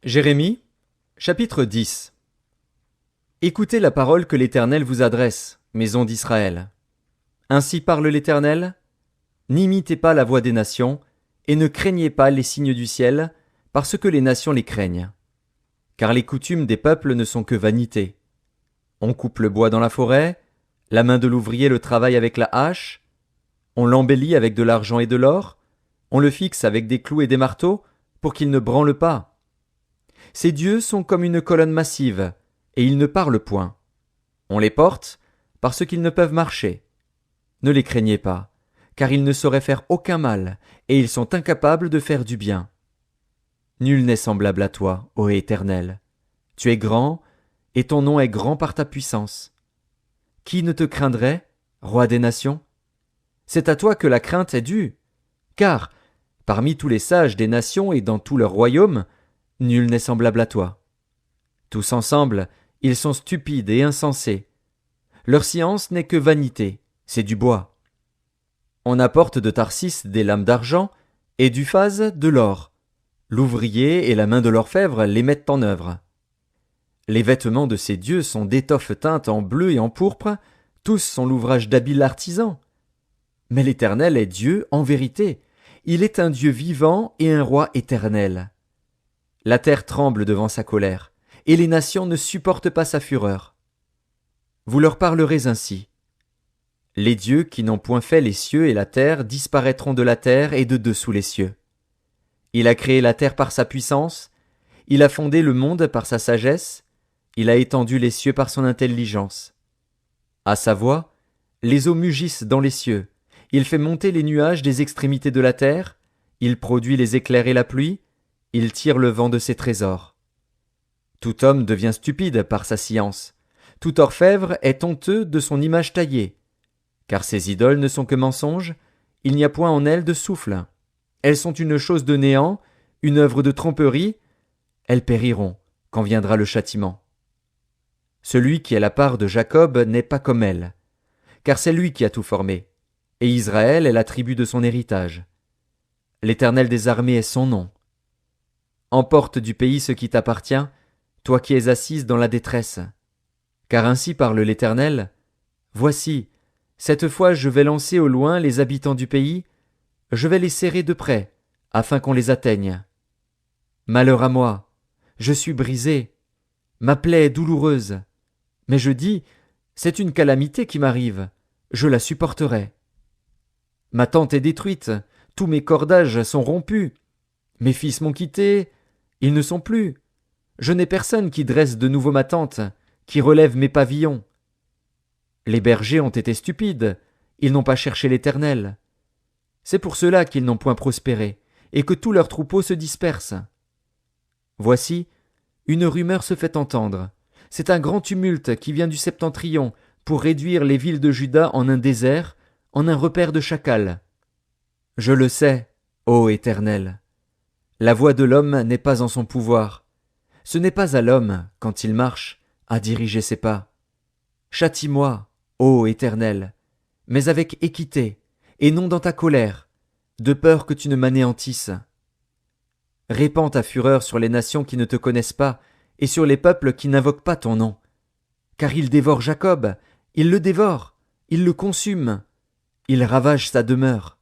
Jérémie, chapitre 10. Écoutez la parole que l'Éternel vous adresse, maison d'Israël. Ainsi parle l'Éternel, n'imitez pas la voix des nations, et ne craignez pas les signes du ciel, parce que les nations les craignent. Car les coutumes des peuples ne sont que vanité. On coupe le bois dans la forêt, la main de l'ouvrier le travaille avec la hache, on l'embellit avec de l'argent et de l'or, on le fixe avec des clous et des marteaux, pour qu'il ne branle pas. Ces dieux sont comme une colonne massive, et ils ne parlent point. On les porte, parce qu'ils ne peuvent marcher. Ne les craignez pas, car ils ne sauraient faire aucun mal, et ils sont incapables de faire du bien. Nul n'est semblable à toi, ô Éternel. Tu es grand, et ton nom est grand par ta puissance. Qui ne te craindrait, roi des nations? C'est à toi que la crainte est due, car, parmi tous les sages des nations et dans tout leur royaume, nul n'est semblable à toi. Tous ensemble, ils sont stupides et insensés. Leur science n'est que vanité, c'est du bois. On apporte de Tarsis des lames d'argent, et d'Uphaz de l'or. L'ouvrier et la main de l'orfèvre les mettent en œuvre. Les vêtements de ces dieux sont d'étoffes teintes en bleu et en pourpre, tous sont l'ouvrage d'habiles artisans. Mais l'Éternel est Dieu en vérité, il est un Dieu vivant et un roi éternel. La terre tremble devant sa colère, et les nations ne supportent pas sa fureur. Vous leur parlerez ainsi. Les dieux qui n'ont point fait les cieux et la terre disparaîtront de la terre et de dessous les cieux. Il a créé la terre par sa puissance, il a fondé le monde par sa sagesse, il a étendu les cieux par son intelligence. À sa voix, les eaux mugissent dans les cieux, il fait monter les nuages des extrémités de la terre, il produit les éclairs et la pluie, il tire le vent de ses trésors. Tout homme devient stupide par sa science. Tout orfèvre est honteux de son image taillée. Car ces idoles ne sont que mensonges, il n'y a point en elles de souffle. Elles sont une chose de néant, une œuvre de tromperie. Elles périront quand viendra le châtiment. Celui qui a la part de Jacob n'est pas comme elle, car c'est lui qui a tout formé, et Israël est la tribu de son héritage. L'Éternel des armées est son nom. Emporte du pays ce qui t'appartient, toi qui es assise dans la détresse. Car ainsi parle l'Éternel, voici, cette fois je vais lancer au loin les habitants du pays, je vais les serrer de près, afin qu'on les atteigne. Malheur à moi, je suis brisé, ma plaie est douloureuse, mais je dis, c'est une calamité qui m'arrive, je la supporterai. Ma tente est détruite, tous mes cordages sont rompus, mes fils m'ont quitté, ils ne sont plus. Je n'ai personne qui dresse de nouveau ma tente, qui relève mes pavillons. Les bergers ont été stupides, ils n'ont pas cherché l'Éternel. C'est pour cela qu'ils n'ont point prospéré, et que tous leurs troupeaux se dispersent. Voici, une rumeur se fait entendre. C'est un grand tumulte qui vient du septentrion pour réduire les villes de Juda en un désert, en un repaire de chacals. Je le sais, ô Éternel. La voix de l'homme n'est pas en son pouvoir. Ce n'est pas à l'homme, quand il marche, à diriger ses pas. Châtie-moi, ô Éternel, mais avec équité, et non dans ta colère, de peur que tu ne m'anéantisses. Répands ta fureur sur les nations qui ne te connaissent pas, et sur les peuples qui n'invoquent pas ton nom. Car il dévore Jacob, il le dévore, il le consume, il ravage sa demeure.